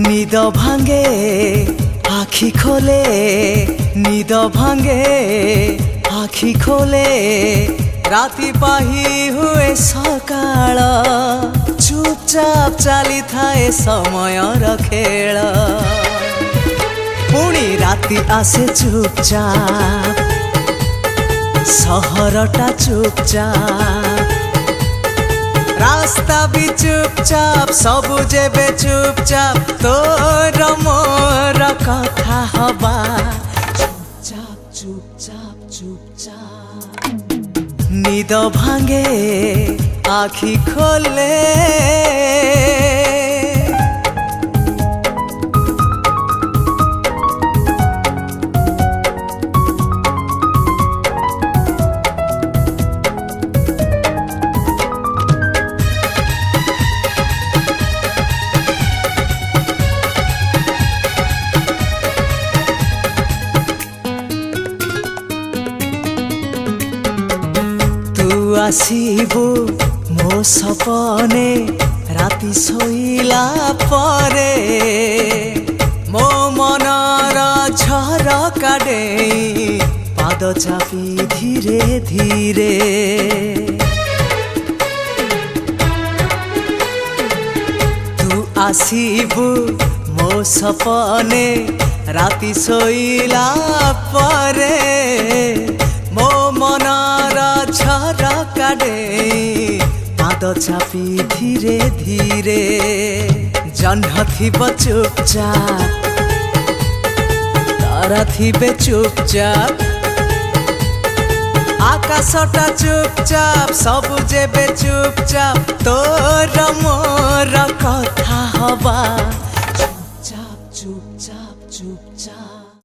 निद भांगे आखि खोले, निद भांगे आखि खोले, राति पाही हुए सकाळ, चुपचाप चली थाए समयर खेल, पुणी राति आसे चुपचाप, सहरटा चुपचाप, रास्ता भी चुपचाप, सबु जेबे चुपचाप, तोर मोर कथा हबा चुपचाप चुपचाप चुपचाप। निद भांगे आखि खोले, आसीबु मो सपने राति सोइला परे, मो मनर झरका डेई पाद चापी धीरे धीरे, तू आसीबु मो सपने राति सोइला परे, मो मनर झरका डेई पाद चापी धीरे धीरे, जह्न थिब चुपचाप, तारा थिबे चुपचाप, आकाशटा चुपचाप, सबु जेबे चुपचाप, तोर मोर कथा हबा चुपचाप चुपचाप चुपचाप।